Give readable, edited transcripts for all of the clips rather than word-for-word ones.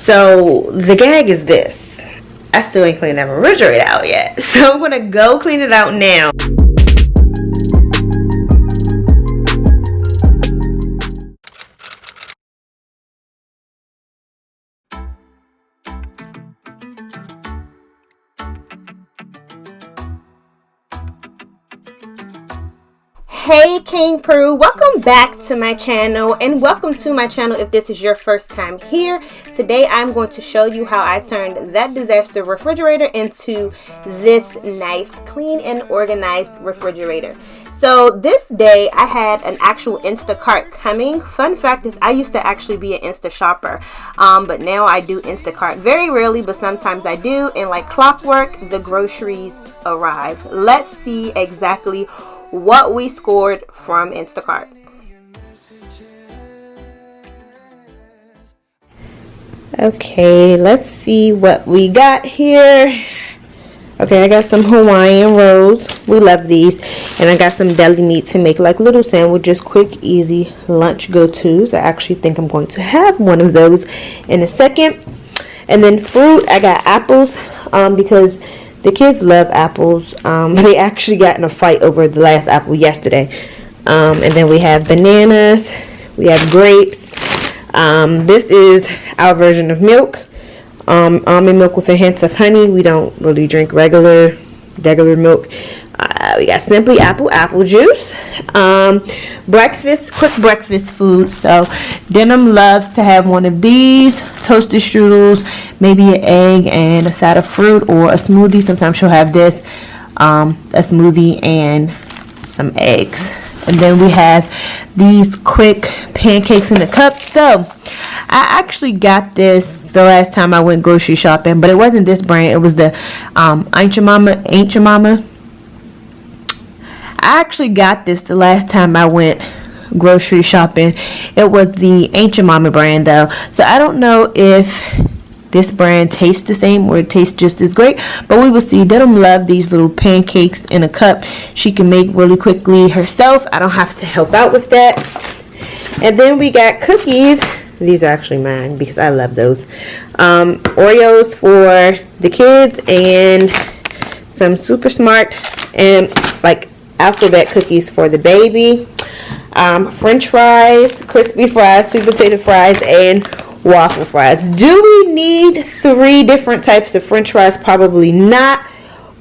So the gag is this. I still ain't cleaned that refrigerator out yet. So I'm gonna go clean it out now. Hey Cain Crew, welcome back to my channel, and welcome to my channel if this is your first time here. Today I'm going to show you how I turned that disaster refrigerator into this nice, clean and organized refrigerator. So this day I had an actual Instacart coming. Fun fact is I used to actually be an Insta shopper, but now I do Instacart very rarely, but sometimes I do, and like clockwork the groceries arrive. Let's see exactly what we scored from Instacart. Okay, let's see what we got here. Okay, I got some Hawaiian rolls. We love these. And I got some deli meat to make like little sandwiches, quick, easy lunch go-tos. I actually think I'm going to have one of those in a second. And then fruit, I got apples because the kids love apples. They actually got in a fight over the last apple yesterday. And then we have bananas. We have grapes. This is our version of milk. Almond milk with a hint of honey. We don't really drink regular milk. We got Simply apple juice. Quick breakfast food. So Denim loves to have one of these toasted strudels, maybe an egg and a side of fruit, or a smoothie. Sometimes she'll have this, a smoothie and some eggs. And then we have these quick pancakes in a cup. So I actually got this the last time I went grocery shopping, but it wasn't this brand. It was the Ain't Your Mama. I actually got this the last time I went grocery shopping. It was the Ain't Your Mama brand though. So I don't know if this brand tastes the same or it tastes just as great, but we will see. Denim love these little pancakes in a cup. She can make really quickly herself. I don't have to help out with that. And then we got cookies. These are actually mine because I love those. Oreos for the kids and some Super Smart and like alphabet cookies for the baby. French fries, crispy fries, sweet potato fries, and waffle fries. Do we need 3 different types of French fries? Probably not,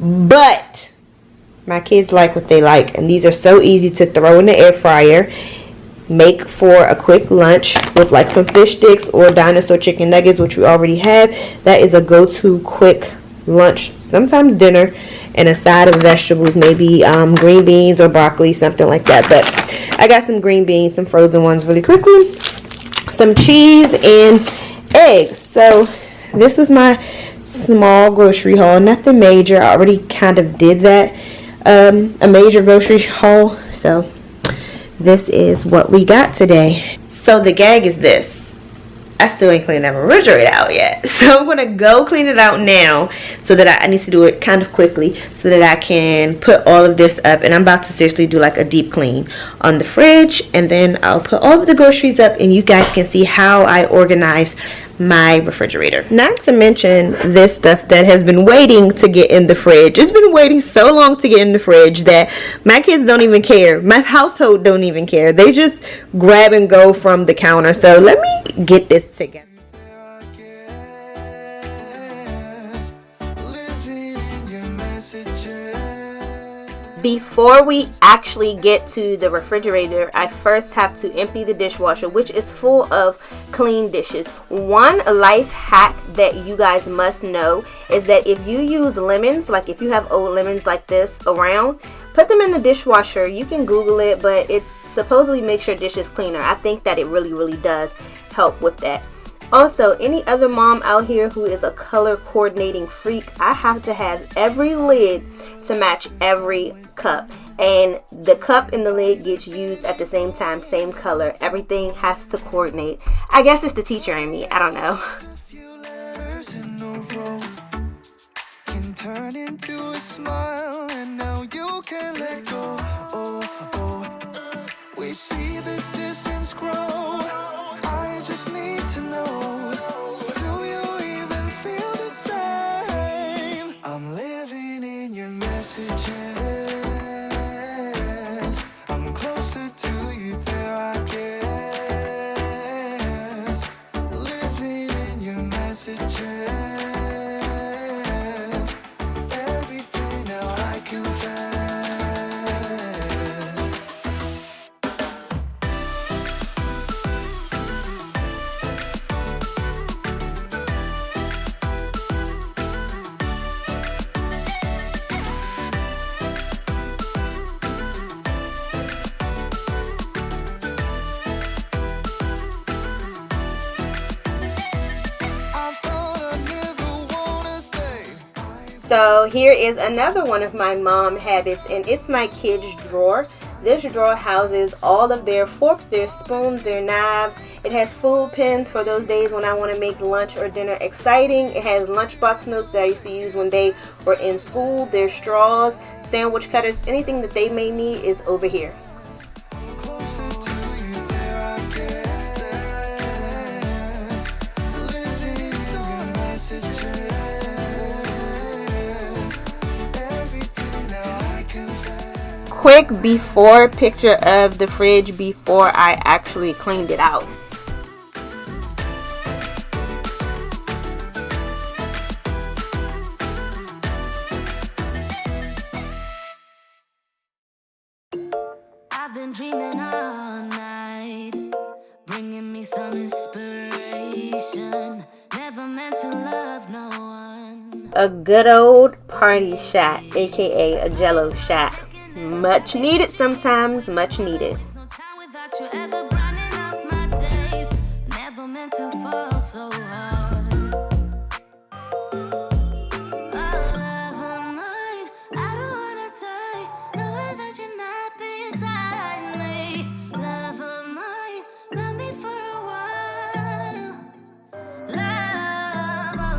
but my kids like what they like, and these are so easy to throw in the air fryer. Make for a quick lunch with like some fish sticks or dinosaur chicken nuggets, which we already have. That is a go-to quick lunch, sometimes dinner, and a side of vegetables, maybe green beans or broccoli, something like that. But I got some green beans, some frozen ones really quickly, some cheese and eggs. So this was my small grocery haul, nothing major. I already kind of did that, a major grocery haul. So this is what we got today. So the gag is this. I still ain't cleaned that refrigerator out yet. So I'm going to go clean it out now, so that I need to do it kind of quickly so that I can put all of this up. And I'm about to seriously do like a deep clean on the fridge, and then I'll put all of the groceries up and you guys can see how I organize my refrigerator. Not to mention this stuff that has been waiting to get in the fridge. It's been waiting so long to get in the fridge that my kids don't even care. My household don't even care. They just grab and go from the counter. So let me get this together. Before we actually get to the refrigerator, I first have to empty the dishwasher, which is full of clean dishes. One life hack that you guys must know is that if you use lemons, like if you have old lemons like this around, put them in the dishwasher. You can Google it, but it supposedly makes your dishes cleaner. I think that it really does help with that. Also, any other mom out here who is a color coordinating freak, I have to have every lid to match every cup, and the cup and the lid gets used at the same time, same color. Everything has to coordinate. I guess it's the teacher in me, I don't know. Turn into a smile, and now you can't let go. We see the distance grow. I just need to know, do you messages. Every day now I confess. So here is another one of my mom habits, and it's my kids' drawer. This drawer houses all of their forks, their spoons, their knives. It has food pins for those days when I want to make lunch or dinner exciting. It has lunchbox notes that I used to use when they were in school. Their straws, sandwich cutters, anything that they may need is over here. Quick before picture of the fridge before I actually cleaned it out. I've been dreaming all night, bringing me some inspiration. Never meant to love no one. A good old party shot, aka a jello shot. Much needed sometimes, much needed. No time without you ever brightening up my days. Never meant to fall so hard. Oh, love of mine, I don't wanna die, knowing that you're not beside me. Love of mine, love me for a while. Love of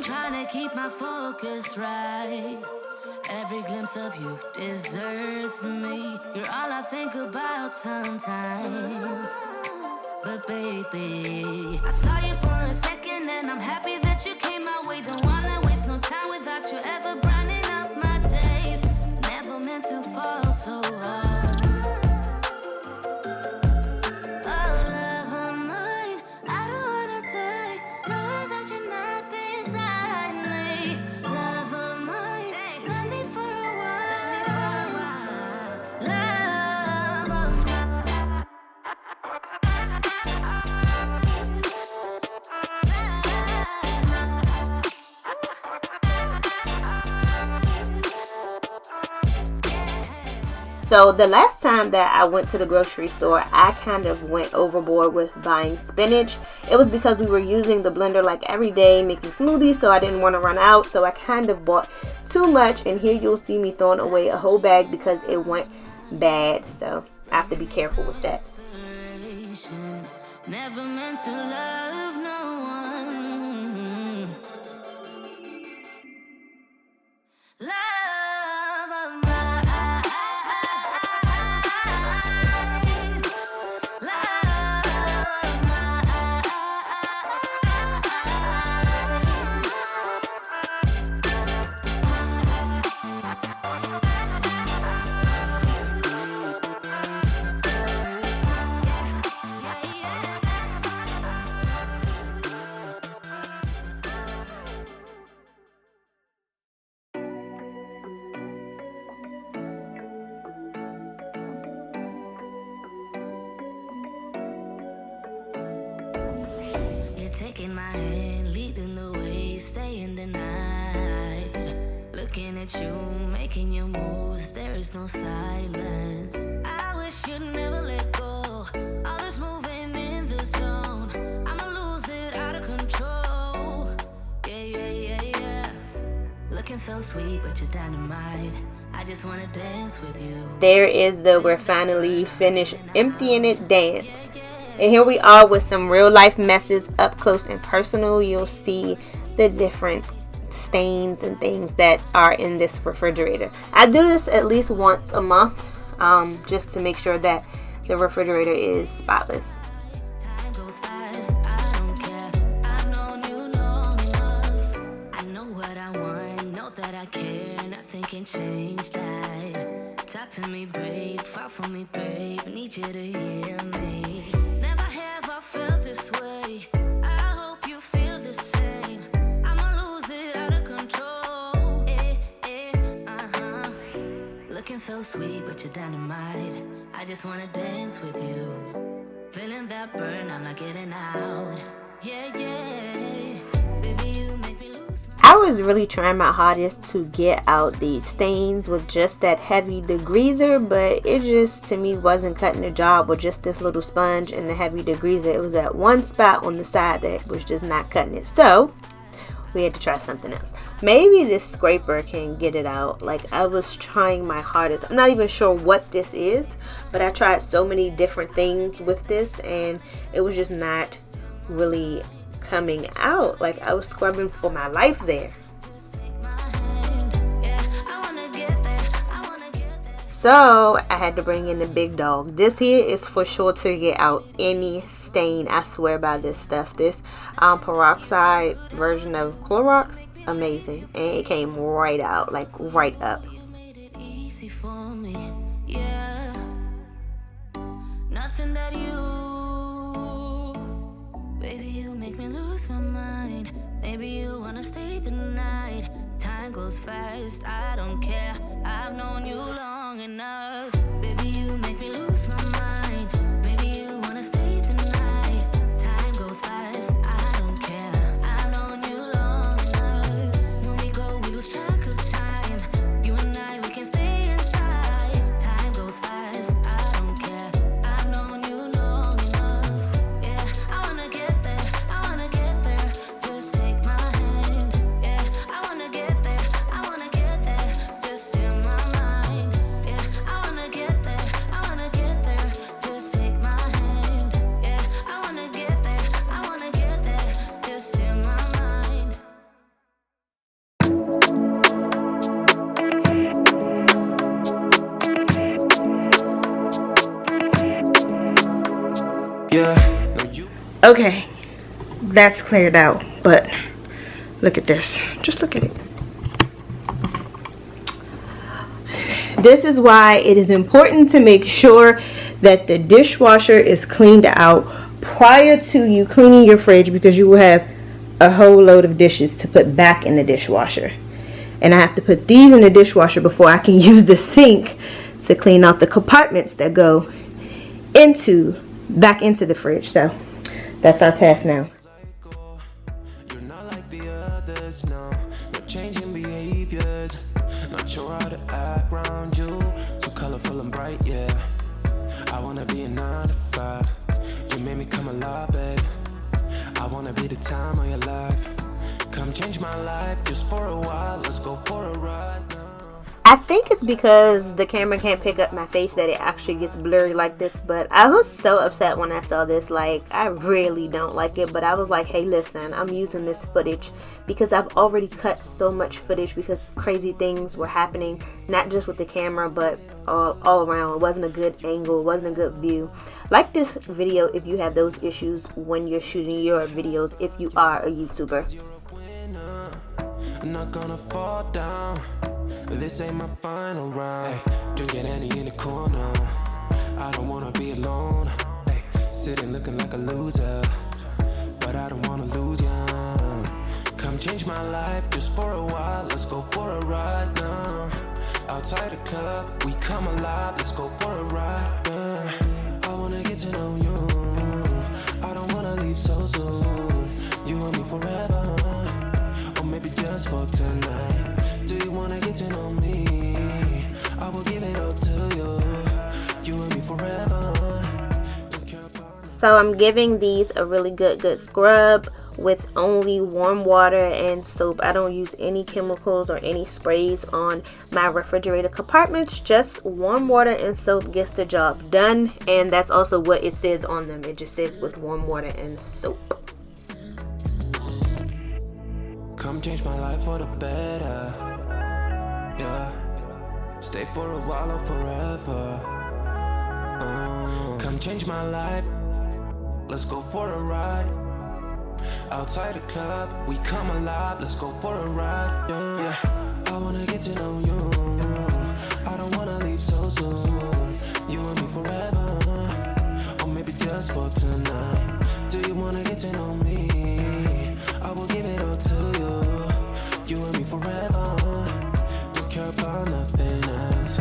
trying to keep my focus right. Every glimpse of you deserts me. You're all I think about sometimes. But baby, I saw you for a second and I'm happy that you came my way. Don't wanna waste no time without you ever brightening up my days. Never meant to fall so hard. Oh, love of mine, I don't wanna die, knowing that you're not beside me. Love of mine, love me for a while. Love of So the last time that I went to the grocery store, I kind of went overboard with buying spinach. It was because we were using the blender like every day making smoothies, so I didn't want to run out. So I kind of bought too much, and here you'll see me throwing away a whole bag because it went bad. So I have to be careful with that. never meant to love no one. Love of mine. Love of mine. Taking my hand, leading the way, staying the night. Looking at you, making your moves, there is no silence. I wish you'd never let go. All this moving in the zone, I'ma lose it out of control. Yeah. Looking so sweet, but you're dynamite. I just wanna dance with you. There is the "we're finally finished emptying it" dance. And here we are with some real life messes up close and personal. You'll see the different stains and things that are in this refrigerator. I do this at least once a month, just to make sure that the refrigerator is spotless. Time goes fast, I don't care. I've known you long enough. I know what I want, know that I care. Nothing can change that. Talk to me, babe. Fight for me, babe. Need you to hear me. Never have I felt this way. I hope you feel the same. I'ma lose it out of control. Looking so sweet, but you're dynamite. I just wanna dance with you. Feeling that burn, I'm not getting out. Yeah, yeah. Baby, you make me lose my... I was really trying my hardest to get out these stains with just that heavy degreaser, but it just, to me, wasn't cutting the job with just this little sponge and the heavy degreaser. It was that one spot on the side that was just not cutting it. So we had to try something else. Maybe this scraper can get it out. Like, I was trying my hardest. I'm not even sure what this is, but I tried so many different things with this and it was just not really coming out. Like, I was scrubbing for my life there. So I had to bring in the big dog. This here is for sure to get out any stain. I swear by this stuff. This peroxide version of Clorox, amazing, and it came right out, like right up. You made it easy for me, yeah. Nothing that you, baby, you make me lose my mind. Maybe you wanna stay the night. Time goes fast, I don't care. I've known you long enough. Baby, you make me lose my mind. Maybe you wanna stay the night. Time goes fast, I don't care. I've known you long enough. When we go, we lose track of time. You and I, we can stay inside. Time goes fast, I don't care. I've known you long enough. Yeah, I wanna get there, I wanna get there. Just take my hand. Yeah, I wanna get there, I wanna get there. Just in my mind. Yeah, I wanna get there, I wanna get there. Just take my hand. Yeah, I wanna get there, I wanna get there. Just in my mind. Yeah, no, you. Okay, that's cleared out, but look at this. Just look at it. This is why it is important to make sure that the dishwasher is cleaned out prior to you cleaning your fridge, because you will have a whole load of dishes to put back in the dishwasher. And I have to put these in the dishwasher before I can use the sink to clean out the compartments that go back into the fridge. So that's our task now. You're not like the others, no. No changing behaviors. Not sure how to act around you. So colorful and bright, yeah. I wanna be a 9 to 5. You made me come alive, babe. I wanna be the time of your life. Come change my life just for a while. Let's go for a ride now. I think it's because the camera can't pick up my face that it actually gets blurry like this, but I was so upset when I saw this. Like, I really don't like it, but I was like, hey, listen, I'm using this footage because I've already cut so much footage because crazy things were happening, not just with the camera, but all around. It wasn't a good angle, it wasn't a good view. Like this video if you have those issues when you're shooting your videos, if you are a YouTuber. You're a winner. I'm not gonna fall down. This ain't my final round. Hey, drinking Annie in the corner. I don't wanna be alone. Hey, sitting looking like a loser, but I don't wanna lose ya. Come change my life just for a while. Let's go for a ride now. Outside the club, we come alive. Let's go for a ride. I wanna get to know you. I don't wanna leave so soon. You and me forever, or maybe just for tonight. Do you wanna get to know me? I will give it all to you. You and me forever. Don't care about. So I'm giving these a really good scrub with only warm water and soap. I don't use any chemicals or any sprays on my refrigerator compartments. Just warm water and soap gets the job done, and that's also what it says on them. It just says with warm water and soap. Come change my life for the better. Yeah. Stay for a while or forever. Come change my life. Let's go for a ride. Outside the club, we come alive. Let's go for a ride. Yeah. I wanna get to know you. I don't wanna leave so soon. You and me forever, or maybe just for tonight. Do you wanna get to know me? I will give it all to you. You and me forever. Don't care about nothing else.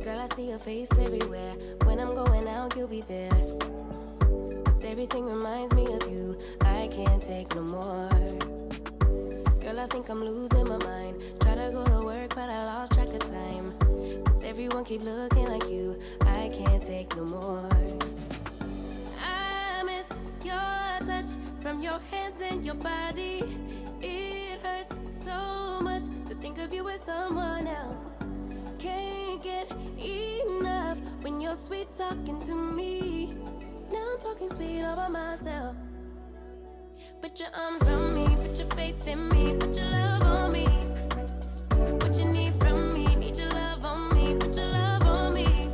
Girl, I see your face everywhere. When I'm going out, you'll be there. 'Cause everything reminds me of you. I can't take no more. Girl, I think I'm losing my mind. Try to go to work, but I lost track of time. 'Cause everyone keep looking like you. I can't take no more. I miss your touch from your hands and your body. It hurts so much to think of you as someone else. Can't get enough when you're sweet talking to me. Now I'm talking sweet all by myself. Put your arms around me, put your faith in me, put your love on me. What you need from me, need your love on me, put your love on me.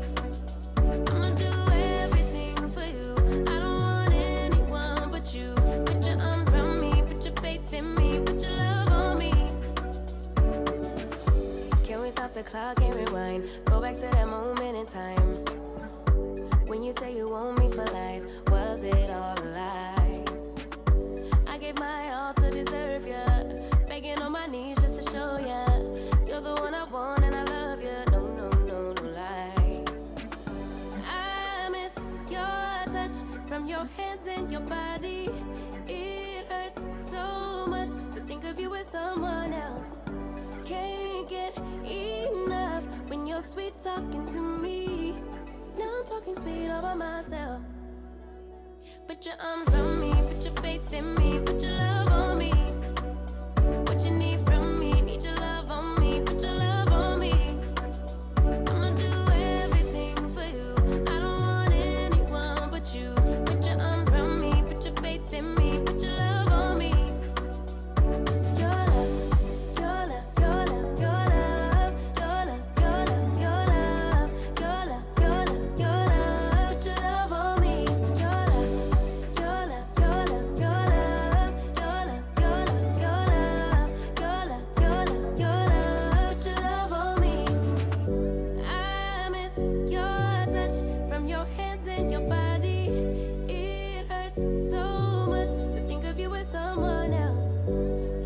I'ma do everything for you. I don't want anyone but you. Put your arms around me, put your faith in me, put your love on me. Can we stop the clock and rewind? Go back to that moment in time when you say you want me for life. Was it all a lie? I gave my all to deserve ya, begging on my knees just to show ya you're the one I want and I love ya. No, no, no, no lie. I miss your touch from your hands and your body. It hurts so much to think of you as someone else. Can't get enough when you're sweet talking to me. Now I'm talking sweet all by myself. Put your arms around me, put your faith in me, put your love on me. What you need from me, need your love on me, put your love on me. I'ma do everything for you. I don't want anyone but you. Put your arms around me, put your faith in me, put your love on me. Your love, your love, your love, your love, your love, your love, your love, your love, your love, your love. Put your love on me. Your love, your love, your love, your love, your love, your love, your love, your love, your love, your love. Put your love on me. I miss your touch from your hands and your body. It hurts so much to think of you as someone else.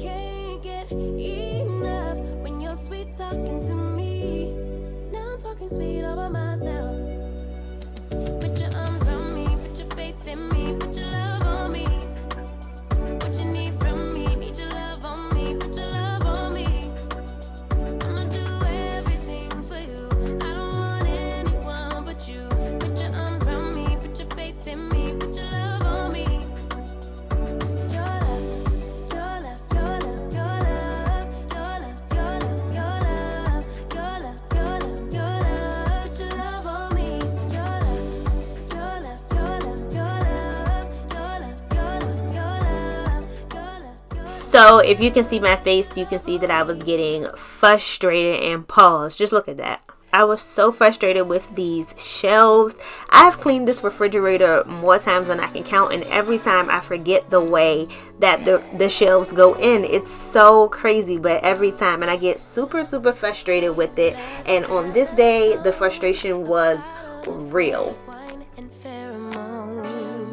Can't get enough when you're sweet talking to me. Now I'm talking sweet all by myself. Put your arms around me, put your faith in me, put your love on me. What you need from me, need your love on me, put your love on me. I'ma do everything for you. I don't want anyone but you. Put your arms around me, put your faith in me, put your love on me. Your love, your love, your love, your love, your love, your love, your love, your love, your love, your love. Put your love on me. Your love, your love, your love, your love, your love, your love, your love, your love. So if you can see my face, you can see that I was getting frustrated and paused. Just look at that. I was so frustrated with these shelves. I've cleaned this refrigerator more times than I can count, and every time I forget the way that the shelves go in. It's so crazy, but every time, and I get super frustrated with it. And on this day, the frustration was real. Wine and pheromones.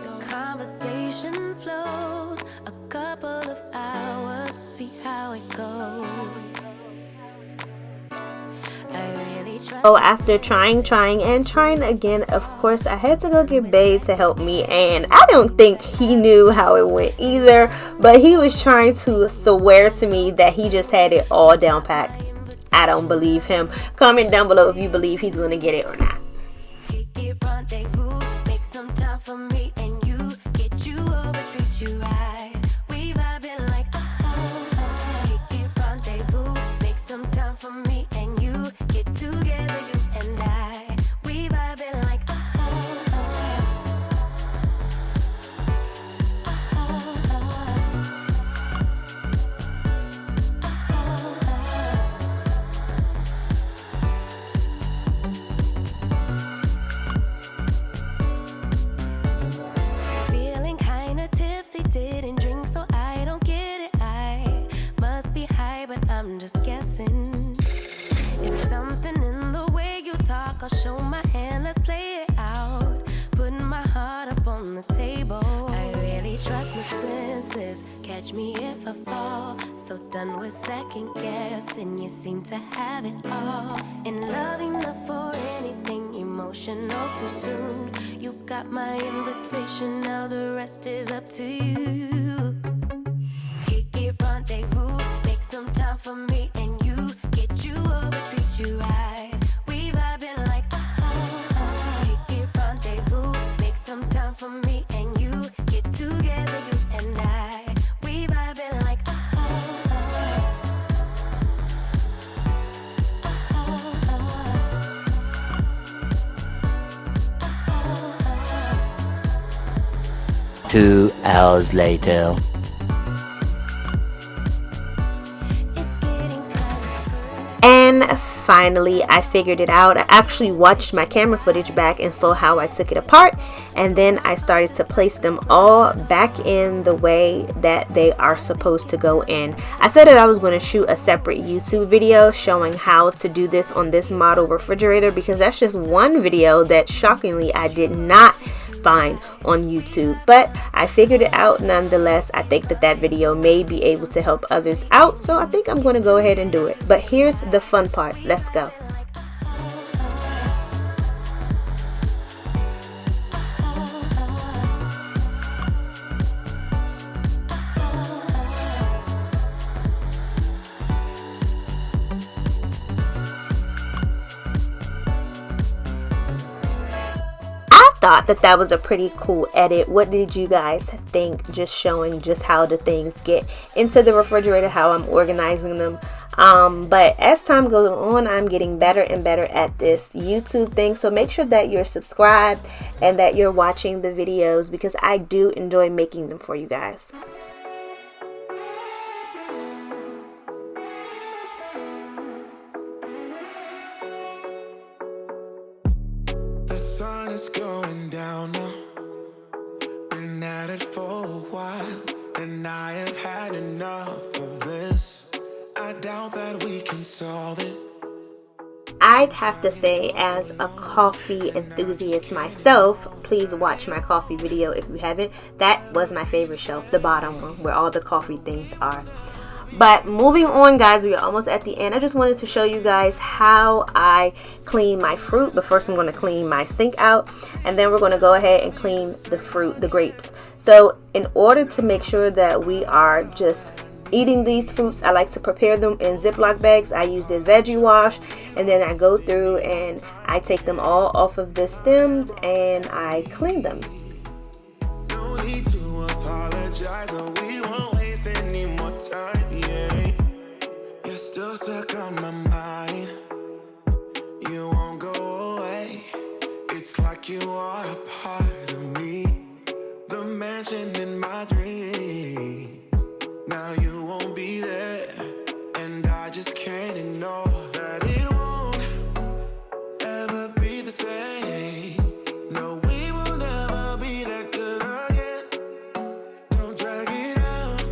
The conversation flows a couple of hours. See how it goes. I really trust. So after trying again, of course, I had to go get Babe to help me, and I don't think he knew how it went either, but he was trying to swear to me that he just had it all down packed. I don't believe him. Comment down below if you believe he's going to get it or not. Kick it, rendezvous. treat you right. We vibing like kick it, rendezvous. Make some time for me and you. Get together, you and I. We vibing like feeling kinda tipsy, didn't drink, so I don't get it. I must be high, but I'm just guessing. It's something in the way you talk. I'll show my hand, let's play it out. Putting my heart up on the table. I really trust my senses. Catch me if I fall. So done with second guessing. You seem to have it all. In love enough for anything, emotional too soon. You got my invitation, now the rest is up to you. Kick it, rendezvous. Make some time for me and you. Get you over, treat you right. We vibing like kick it, rendezvous. Make some time for me and you. Get together, you and I. We vibing like Two hours later. it's getting kind And finally, I figured it out. I actually watched my camera footage back and saw how I took it apart, and then I started to place them all back in the way that they are supposed to go in. I said that I was going to shoot a separate YouTube video showing how to do this on this model refrigerator, because that's just one video that shockingly I did not find on YouTube, but I figured it out nonetheless. I think that video may be able to help others out, so I think I'm going to go ahead and do it. But here's the fun part. Let's go. Thought that was a pretty cool edit. What did you guys think? Just showing just how the things get into the refrigerator, how I'm organizing them. But as time goes on, I'm getting better and better at this YouTube thing, so make sure that you're subscribed and that you're watching the videos, because I do enjoy making them for you guys. The sun is going down now. Been at it for a while, and I have had enough of this. I doubt that we can solve it. I'd have to say, as a coffee enthusiast myself, please watch my coffee video if you haven't. That was my favorite shelf, the bottom one, where all the coffee things are. But moving on, guys, we are almost at the end. I just wanted to show you guys how I clean my fruit. But first I'm going to clean my sink out, and then we're going to go ahead and clean the fruit, the grapes. So in order to make sure that we are just eating these fruits, I like to prepare them in Ziploc bags. I use this veggie wash, and then I go through and I take them all off of the stems and I clean them. No need to apologize, no, we won't waste any more time, yeah. You're still stuck on my mind. You won't go away. It's like you are a part of me. The mansion in my dreams. Now you won't be there, and I just can't ignore that it won't ever be the same. No, we will never be that good again. Don't drag it out,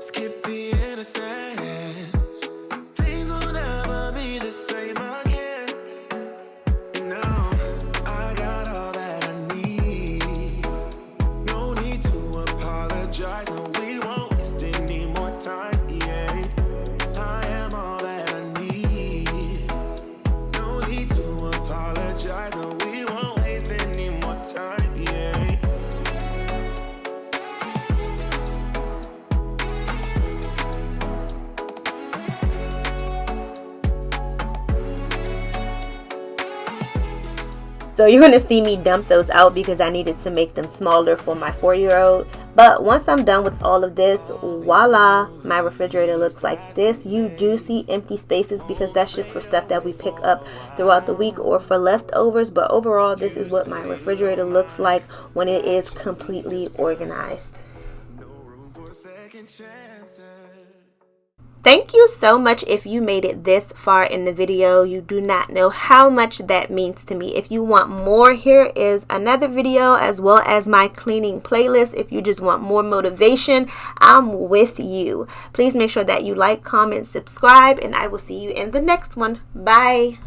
skip the innocence. Things will never be the same again. And now I got all that I need. No need to apologize. So you're going to see me dump those out because I needed to make them smaller for my 4-year-old. But once I'm done with all of this, voila, my refrigerator looks like this. You do see empty spaces because that's just for stuff that we pick up throughout the week or for leftovers. But overall, this is what my refrigerator looks like when it is completely organized. Thank you so much if you made it this far in the video. You do not know how much that means to me. If you want more, here is another video as well as my cleaning playlist. If you just want more motivation, I'm with you. Please make sure that you like, comment, subscribe, and I will see you in the next one. Bye.